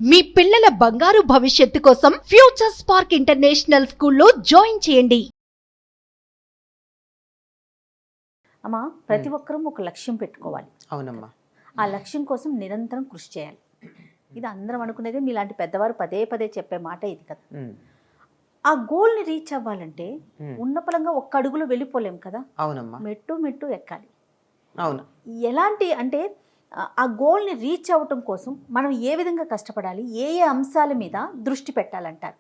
మీ పిల్లల బంగారు భవిష్యత్తు కోసం ఫ్యూచర్ స్పార్క్ ఇంటర్నేషనల్ స్కూల్లో జాయిన్ చేయండి. అమ్మా, ప్రతి ఒక్కరూ ఒక లక్ష్యం పెట్టుకోవాలి. అవునమ్మా. ఆ లక్ష్యం కోసం నిరంతరం కృషి చేయాలి. ఇది అందరం అనుకునేది. మీలాంటి పెద్దవారు పదే పదే చెప్పే మాట ఇది కదా. ఆ గోల్ని రీచ్ అవ్వాలంటే ఉన్నపలంగా ఒక్క అడుగులో వెళ్ళిపోలేం కదా. అవునమ్మా. మెట్టు మెట్టు ఎక్కాలి. అవును. ఎలాంటి అంటే ఆ గోల్ని రీచ్ అవ్వటం కోసం మనం ఏ విధంగా కష్టపడాలి, ఏ ఏ అంశాల మీద దృష్టి పెట్టాలంటారు?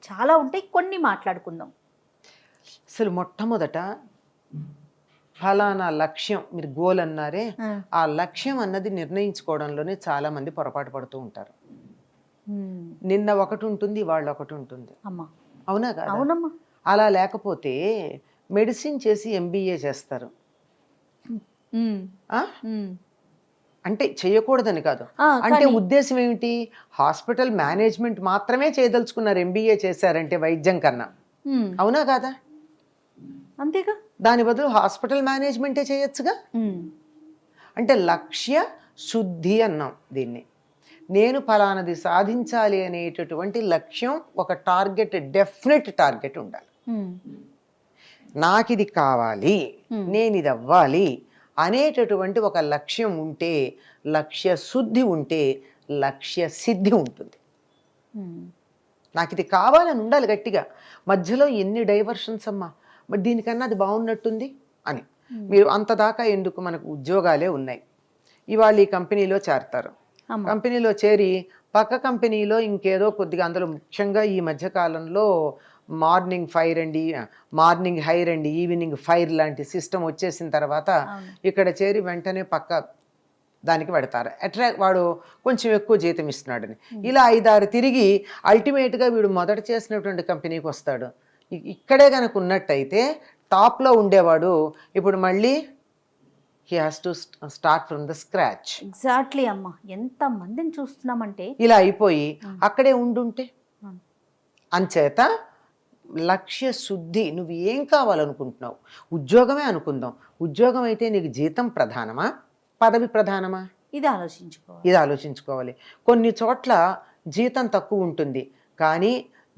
చాలా ఉంటాయి, కొన్ని మాట్లాడుకుందాం. అసలు మొట్టమొదట ఫలానా లక్ష్యం, మీరు గోల్ అన్నారే, ఆ లక్ష్యం అన్నది నిర్ణయించుకోవడంలోనే చాలా మంది పొరపాటు పడుతూ ఉంటారు. నిన్న ఒకటి ఉంటుంది, వాళ్ళు ఒకటి ఉంటుంది. అమ్మా, అవునా కదా? అవునమ్మా. అలా లేకపోతే మెడిసిన్ చేసి ఎంబీఏ చేస్తారు. అంటే చేయకూడదని కాదు, అంటే ఉద్దేశం ఏమిటి? హాస్పిటల్ మేనేజ్మెంట్ మాత్రమే చేయదలుచుకున్నారు ఎంబీఏ చేశారంటే వైద్యం కన్నా. అవునా కాదా? అంతేగా. దాని బదులు హాస్పిటల్ మేనేజ్మెంటే చేయొచ్చుగా. అంటే లక్ష్య శుద్ధి అన్నాం దీన్ని. నేను ఫలానది సాధించాలి అనేటటువంటి లక్ష్యం, ఒక టార్గెట్, డెఫినెట్ టార్గెట్ ఉండాలి. నాకు ఇది కావాలి, నేను ఇది అవ్వాలి అనేటటువంటి ఒక లక్ష్యం ఉంటే, లక్ష్య శుద్ధి ఉంటే లక్ష్య సిద్ధి ఉంటుంది. నాకు ఇది కావాలని ఉండాలి గట్టిగా. మధ్యలో ఎన్ని డైవర్షన్స్ అమ్మా, మరి దీనికన్నా అది బాగున్నట్టుంది అని. మీరు అంతదాకా ఎందుకు, మనకు ఉద్యోగాలే ఉన్నాయి. ఇవాళ ఈ కంపెనీలో చేరతారు, కంపెనీలో చేరి పక్క కంపెనీలో ఇంకేదో కొద్దిగా, అందులో ముఖ్యంగా ఈ మధ్యకాలంలో మార్నింగ్ హైర్ అండి ఈవినింగ్ ఫైర్ లాంటి సిస్టమ్ వచ్చేసిన తర్వాత ఇక్కడ చేరి వెంటనే పక్క దానికి పెడతారు. వాడు కొంచెం ఎక్కువ జీతం ఇస్తున్నాడని. ఇలా 5-6 తిరిగి అల్టిమేట్గా వీడు మొదట చేసినటువంటి కంపెనీకి వస్తాడు. ఇక్కడే కనుక ఉన్నట్టయితే టాప్లో ఉండేవాడు ఇప్పుడు మళ్ళీ he has to start from the scratch. Exactly అమ్మా. ఎంత మందిని చూస్తున్నామంటే ఇలా అయిపోయి అక్కడే ఉండుంటే. అంచేత లక్ష్య శుద్ధి. నువ్వు ఏం కావాలనుకుంటున్నావు? ఉద్యోగమే అనుకుందాం. ఉద్యోగం అయితే నీకు జీతం ప్రధానమా, పదవి ప్రధానమా? ఇది ఆలోచించుకోవాలి. కొన్ని చోట్ల జీతం తక్కువ ఉంటుంది, కానీ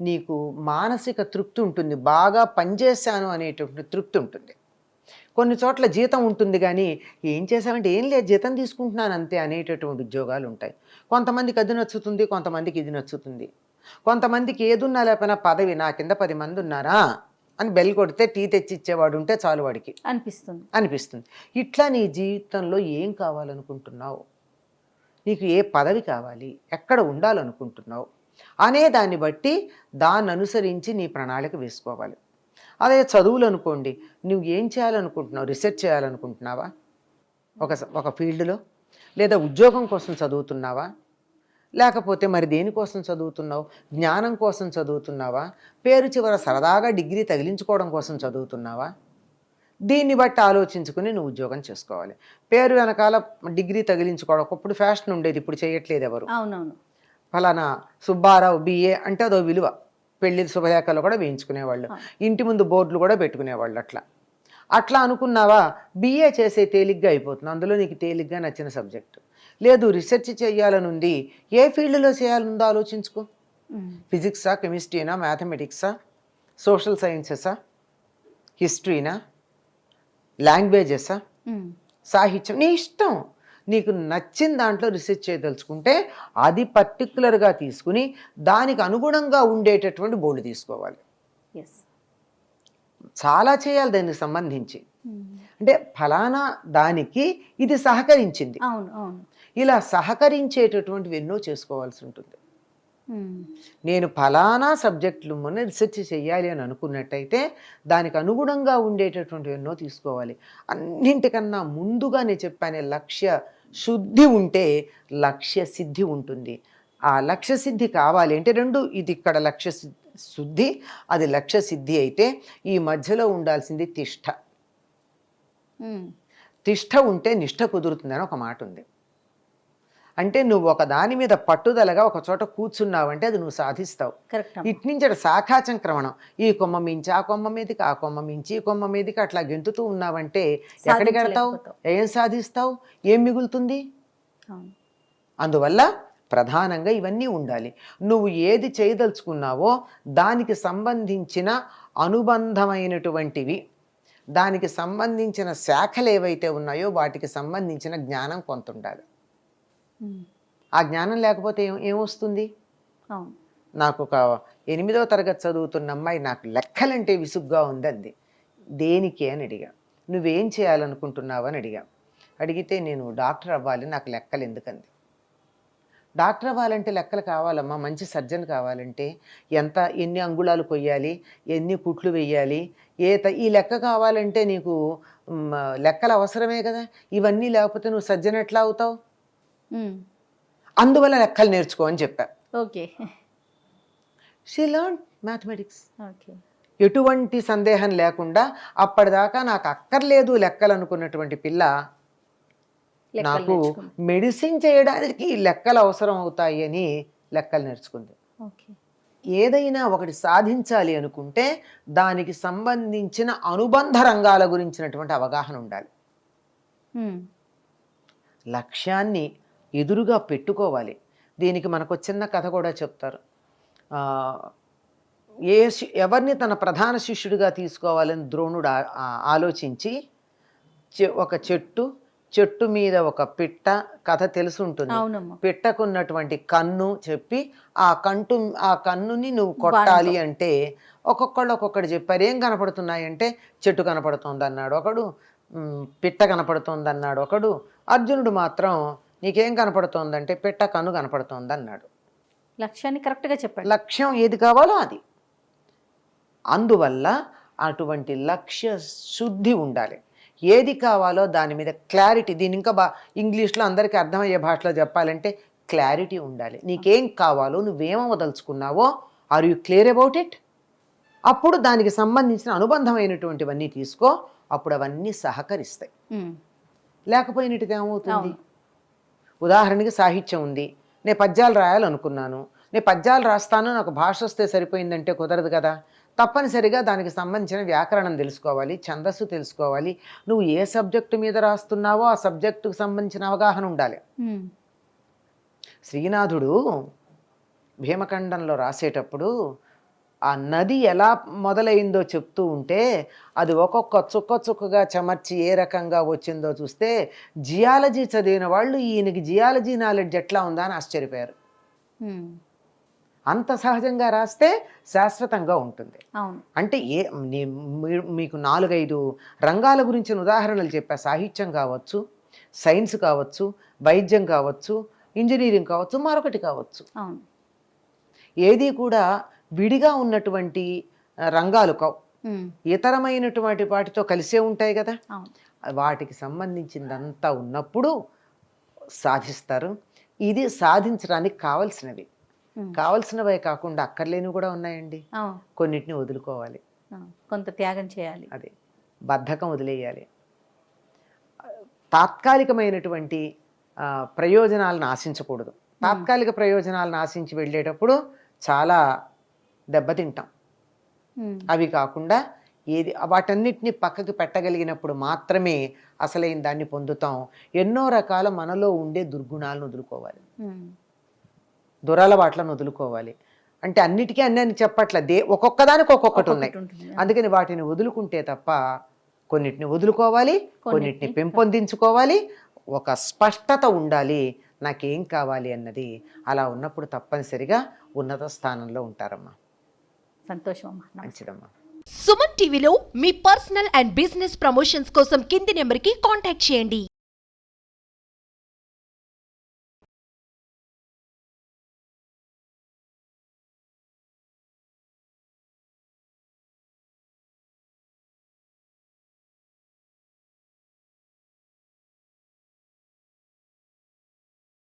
నీకు మానసిక తృప్తి ఉంటుంది, బాగా పనిచేశాను అనేటువంటి తృప్తి ఉంటుంది. కొన్ని చోట్ల జీతం ఉంటుంది కానీ ఏం చేశామంటే ఏం లేదు, జీతం తీసుకుంటున్నాను అంతే అనేటటువంటి ఉద్యోగాలు ఉంటాయి. కొంతమందికి అది నచ్చుతుంది, కొంతమందికి ఇది నచ్చుతుంది. కొంతమందికి ఏదున్నా లేకపోయినా పదవి, నా కింద 10 మంది ఉన్నారా అని బెల్ కొడితే టీ తెచ్చి ఇచ్చేవాడు ఉంటే చాలు వాడికి అనిపిస్తుంది. ఇట్లా నీ జీవితంలో ఏం కావాలనుకుంటున్నావు, నీకు ఏ పదవి కావాలి, ఎక్కడ ఉండాలనుకుంటున్నావు అనే దాన్ని బట్టి దాన్ని అనుసరించి నీ ప్రణాళిక వేసుకోవాలి. అదే చదువులు అనుకోండి, నువ్వు ఏం చేయాలనుకుంటున్నావు? రీసెర్చ్ చేయాలనుకుంటున్నావా ఒక ఫీల్డ్లో, లేదా ఉద్యోగం కోసం చదువుతున్నావా, లేకపోతే మరి దేనికోసం చదువుతున్నావు? జ్ఞానం కోసం చదువుతున్నావా, పేరు చివర సరదాగా డిగ్రీ తగిలించుకోవడం కోసం చదువుతున్నావా? దీన్ని బట్టి ఆలోచించుకుని నువ్వు ఉద్యోగం చేసుకోవాలి. పేరు వెనకాల డిగ్రీ తగిలించుకోవడం ఒకప్పుడు ఫ్యాషన్ ఉండేది, ఇప్పుడు చేయట్లేదు ఎవరు. అవునవును. ఫలానా సుబ్బారావు BA అంటే అదో విలువ. పెళ్లి శుభలేఖలు కూడా వేయించుకునేవాళ్ళు, ఇంటి ముందు బోర్డులు కూడా పెట్టుకునేవాళ్ళు. అట్లా అనుకున్నావా? BA చేసే తేలిగ్గా అయిపోతుంది, అందులో నీకు తేలిగ్గా నచ్చిన సబ్జెక్టు. లేదు రీసెర్చ్ చేయాలని ఉంది, ఏ ఫీల్డ్లో చేయాలనుందో ఆలోచించుకో. ఫిజిక్సా, కెమిస్ట్రీనా, మ్యాథమెటిక్సా, సోషల్ సైన్సెసా, హిస్టరీనా, లాంగ్వేజెసా, సాహిత్యం, నీ ఇష్టం. నీకు నచ్చిన దాంట్లో రీసెర్చ్ చేయదలుచుకుంటే అది పర్టికులర్గా తీసుకుని దానికి అనుగుణంగా ఉండేటటువంటి బోర్డు తీసుకోవాలి. చాలా చేయాలి దానికి సంబంధించి. అంటే ఫలానా దానికి ఇది సహకరించింది, ఇలా సహకరించేటటువంటివి ఎన్నో చేసుకోవాల్సి ఉంటుంది. నేను ఫలానా సబ్జెక్టులు మొన్న రీసెర్చ్ చేయాలి అని అనుకున్నట్టయితే దానికి అనుగుణంగా ఉండేటటువంటివి ఎన్నో తీసుకోవాలి. అన్నింటికన్నా ముందుగా నేను చెప్పానే లక్ష్య శుద్ధి ఉంటే లక్ష్య సిద్ధి ఉంటుంది. ఆ లక్ష్య సిద్ధి కావాలి అంటే రెండు, ఇది ఇక్కడ లక్ష్య శుద్ధి, అది లక్ష్య సిద్ధి అయితే ఈ మధ్యలో ఉండాల్సింది తిష్ట. తిష్ట ఉంటే నిష్ఠ కుదురుతుందని ఒక మాట ఉంది. అంటే నువ్వు ఒక దాని మీద పట్టుదలగా ఒక చోట కూర్చున్నావంటే అది నువ్వు సాధిస్తావు. ఇట్నుంచి శాఖాచంక్రమణం, ఈ కొమ్మ మించి ఆ కొమ్మ మీదకి, ఆ కొమ్మ మించి ఈ కొమ్మ మీదకి అట్లా గెంతుతూ ఉన్నావంటే ఎక్కడికి వెళ్తావు? ఏం సాధిస్తావు? ఏం మిగులుతుంది? అందువల్ల ప్రధానంగా ఇవన్నీ ఉండాలి. నువ్వు ఏది చేయదలుచుకున్నావో దానికి సంబంధించిన అనుబంధమైనటువంటివి, దానికి సంబంధించిన శాఖలు ఏవైతే ఉన్నాయో వాటికి సంబంధించిన జ్ఞానం కొంత ఉండాలి. ఆ జ్ఞానం లేకపోతే ఏమొస్తుంది? అవును. నాకు ఒక 8వ తరగతి చదువుతున్న అమ్మాయి నాకు లెక్కలంటే విసుగ్గా ఉందంది. దేనికి అని అడిగా. నువ్వేం చేయాలనుకుంటున్నావు అని అడిగా. అడిగితే నేను డాక్టర్ అవ్వాలి, నాకు లెక్కలు ఎందుకంది. డాక్టర్ అవ్వాలంటే లెక్కలు కావాలమ్మా, మంచి సర్జన్ కావాలంటే ఎన్ని అంగుళాలు కొయ్యాలి, ఎన్ని కుట్లు వెయ్యాలి, ఈ లెక్క కావాలంటే నీకు లెక్కలు అవసరమే కదా. ఇవన్నీ లేకపోతే నువ్వు సర్జన్ ఎట్లా అవుతావు? అందువల్ల లెక్కలు నేర్చుకో అని చెప్పా. Okay. She learn mathematics. Okay. ఎటువంటి సందేహం లేకుండా అప్పటిదాకా నాకు అక్కర్లేదు లెక్కలు అనుకున్నటువంటి పిల్ల నాకు మెడిసిన్ చేయడానికి లెక్కలు అవసరం అవుతాయి అని లెక్కలు నేర్చుకుంది. ఓకే. ఏదైనా ఒకటి సాధించాలి అనుకుంటే దానికి సంబంధించిన అనుబంధ రంగాల గురించినటువంటి అవగాహన ఉండాలి. లక్ష్యాన్ని ఎదురుగా పెట్టుకోవాలి. దీనికి మనకు చిన్న కథ కూడా చెప్తారు. ఎవరిని తన ప్రధాన శిష్యుడిగా తీసుకోవాలని ద్రోణుడు ఆలోచించి ఒక చెట్టు మీద ఒక పిట్ట, కథ తెలిసి ఉంటుంది, పిట్టకున్నటువంటి కన్ను చెప్పి ఆ కన్నుని నువ్వు కొట్టాలి అంటే ఒక్కొక్కడు చెప్పారు. ఏం కనపడుతున్నాయంటే చెట్టు కనపడుతోంది అన్నాడు ఒకడు, పిట్ట కనపడుతోంది అన్నాడు ఒకడు. అర్జునుడు మాత్రం నీకేం కనపడుతోందంటే పిట్ట కన్ను కనపడుతోంది అన్నాడు. లక్ష్యాన్ని కరెక్ట్గా చెప్పాడు. లక్ష్యం ఏది కావాలో అది. అందువల్ల అటువంటి లక్ష్య శుద్ధి ఉండాలి. ఏది కావాలో దాని మీద క్లారిటీ. దీని ఇంకా ఇంగ్లీష్లో అందరికీ అర్థమయ్యే భాషలో చెప్పాలంటే క్లారిటీ ఉండాలి. నీకేం కావాలో, నువ్వేమవదలుచుకున్నావో, are you clear about it? అప్పుడు దానికి సంబంధించిన అనుబంధమైనటువంటివన్నీ తీసుకో, అప్పుడు అవన్నీ సహకరిస్తాయి. లేకపోయినట్టుగా ఏమవుతుంది? ఉదాహరణకి సాహిత్యం ఉంది, నేను పద్యాలు రాయాలనుకున్నాను, నేను పద్యాలు రాస్తాను, నాకు భాష వస్తే సరిపోయిందంటే కుదరదు కదా. తప్పనిసరిగా దానికి సంబంధించిన వ్యాకరణం తెలుసుకోవాలి, ఛందస్సు తెలుసుకోవాలి. నువ్వు ఏ సబ్జెక్టు మీద రాస్తున్నావో ఆ సబ్జెక్టుకు సంబంధించిన అవగాహన ఉండాలి. శ్రీనాథుడు భీమఖండంలో రాసేటప్పుడు ఆ నది ఎలా మొదలైందో చెప్తూ ఉంటే అది ఒక్కొక్క చుక్కగా చెమర్చి ఏ రకంగా వచ్చిందో చూస్తే జియాలజీ చదివిన వాళ్ళు ఈయనకి జియాలజీ నాలెడ్జ్ ఎట్లా ఉందా అని ఆశ్చర్యపోయారు. అంత సహజంగా రాస్తే శాశ్వతంగా ఉంటుంది. అంటే మీకు 4-5 రంగాల గురించిన ఉదాహరణలు చెప్పా. సాహిత్యం కావచ్చు, సైన్స్ కావచ్చు, వైద్యం కావచ్చు, ఇంజనీరింగ్ కావచ్చు, మరొకటి కావచ్చు. ఏది కూడా విడిగా ఉన్నటువంటి రంగాలు కావు, ఇతరమైనటువంటి వాటితో కలిసే ఉంటాయి కదా. వాటికి సంబంధించిందంతా ఉన్నప్పుడు సాధిస్తారు. ఇది సాధించడానికి కావలసినవే కాకుండా అక్కర్లేనివి కూడా ఉన్నాయండి. కొన్నిటిని వదులుకోవాలి, కొంత త్యాగం చేయాలి. అదే బద్ధకం వదిలేయాలి. తాత్కాలికమైనటువంటి ప్రయోజనాలను ఆశించకూడదు. తాత్కాలిక ప్రయోజనాలను ఆశించి వెళ్ళేటప్పుడు చాలా దెబ్బతింటాం. అవి కాకుండా వాటన్నిటిని పక్కకి పెట్టగలిగినప్పుడు మాత్రమే అసలైన దాన్ని పొందుతాం. ఎన్నో రకాల మనలో ఉండే దుర్గుణాలను వదులుకోవాలి, దురలవాట్లను వదులుకోవాలి. అంటే అన్నిటికీ అన్నీ చెప్పట్ల, ఒక్కొక్కదానికి ఒక్కొక్కటి ఉన్నాయి. అందుకని వాటిని వదులుకుంటే తప్ప కొన్నిటిని వదులుకోవాలి, కొన్నిటిని పెంపొందించుకోవాలి. ఒక స్పష్టత ఉండాలి, నాకేం కావాలి అన్నది. అలా ఉన్నప్పుడు తప్పనిసరిగా ఉన్నత స్థానంలో ఉంటారమ్మా. సంతోషం అమ్మా. మంచిదమ్మా. సుమన్ టీవీలో మీ పర్సనల్ అండ్ బిజినెస్ ప్రమోషన్స్ కోసం కింది నెంబర్కి కాంటాక్ట్ చేయండి.